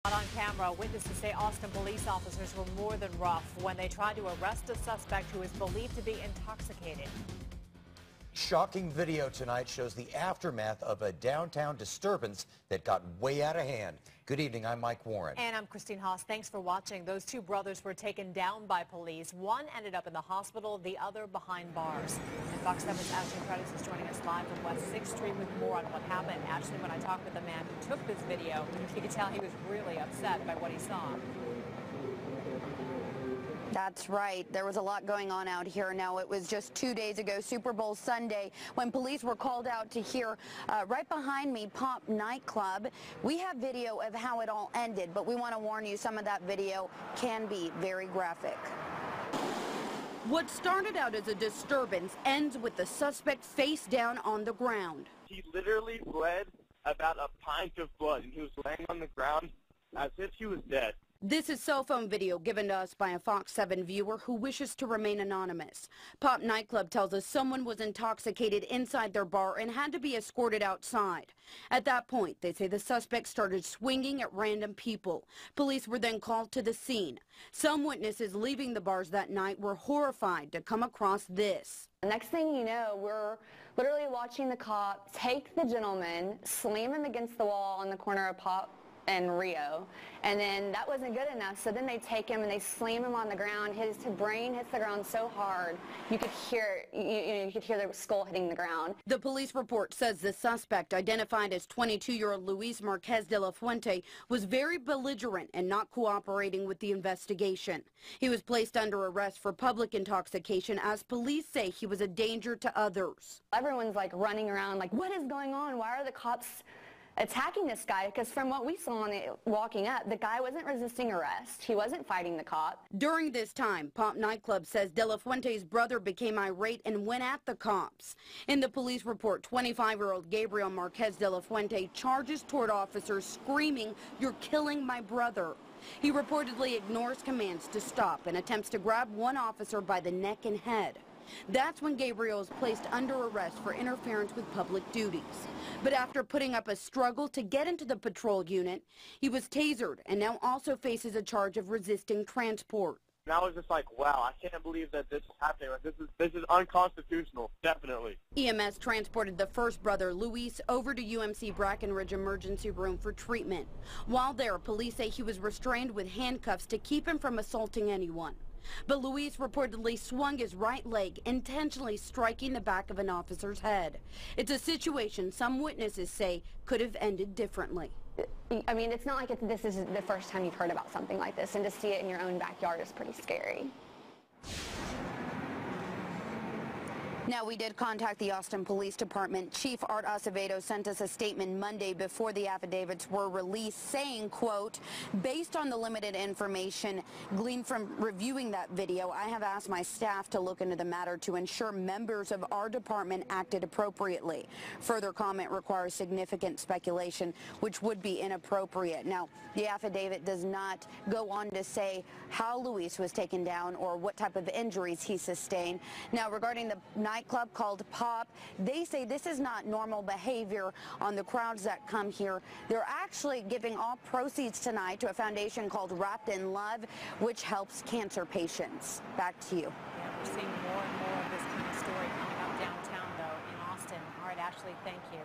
Caught on camera, witnesses say Austin police officers were more than rough when they tried to arrest a suspect who is believed to be intoxicated. Shocking video tonight shows the aftermath of a downtown disturbance that got way out of hand. Good evening, I'm Mike Warren. And I'm Christine Haas. Thanks for watching. Those two brothers were taken down by police. One ended up in the hospital, the other behind bars. And Fox 7's Ashley Curtis is joining us live from West 6th Street with more on what happened. Ashley, when I talked with the man who took this video, you could tell he was really upset by what he saw. That's right. There was a lot going on out here. Now, it was just 2 days ago, Super Bowl Sunday, when police were called out to here right behind me, Pop nightclub. We have video of how it all ended, but we want to warn you, some of that video can be very graphic. What started out as a disturbance ends with the suspect face down on the ground. He literally bled about a pint of blood, and he was laying on the ground as if he was dead. This is cell phone video given to us by a Fox 7 viewer who wishes to remain anonymous. Pop nightclub tells us someone was intoxicated inside their bar and had to be escorted outside. At that point, they say the suspect started swinging at random people. Police were then called to the scene. Some witnesses leaving the bars that night were horrified to come across this. Next thing you know, we're literally watching the cop take the gentleman, slam him against the wall on the corner of Pop and Rio, and then that wasn't good enough, so then they take him and they slam him on the ground. His brain hits the ground so hard you could hear you could hear the skull hitting the ground. The police report says the suspect, identified as 22-year-old Luis Marquez de la Fuente, was very belligerent and not cooperating with the investigation. He was placed under arrest for public intoxication as police say he was a danger to others. Everyone's like running around like, what is going on? Why are the cops attacking this guy? Because from what we saw on it walking up, the guy wasn't resisting arrest. He wasn't fighting the cop. During this time, Pop nightclub says De La Fuente's brother became irate and went at the cops. In the police report, 25-year-old Gabriel Marquez de la Fuente charges toward officers screaming, "You're killing my brother." He reportedly ignores commands to stop and attempts to grab one officer by the neck and head. That's when Gabriel is placed under arrest for interference with public duties. But after putting up a struggle to get into the patrol unit, he was tasered and now also faces a charge of resisting transport. And I was just like, wow, I can't believe that this is happening. Like, this is unconstitutional, definitely. EMS transported the first brother, Luis, over to UMC Brackenridge Emergency Room for treatment. While there, police say he was restrained with handcuffs to keep him from assaulting anyone. But Luis reportedly swung his right leg, intentionally striking the back of an officer's head. It's a situation some witnesses say could have ended differently. I mean, it's not like this is the first time you've heard about something like this, and to see it in your own backyard is pretty scary. Now, we did contact the Austin Police Department. Chief Art Acevedo sent us a statement Monday before the affidavits were released saying, quote, based on the limited information gleaned from reviewing that video, I have asked my staff to look into the matter to ensure members of our department acted appropriately. Further comment requires significant speculation, which would be inappropriate. Now, the affidavit does not go on to say how Luis was taken down or what type of injuries he sustained. Now, regarding the nightclub called Pop, they say this is not normal behavior on the crowds that come here. They're actually giving all proceeds tonight to a foundation called Wrapped in Love, which helps cancer patients. Back to you. Yeah, we're seeing more and more of this kind of story coming up downtown, though, in Austin. All right, Ashley, thank you.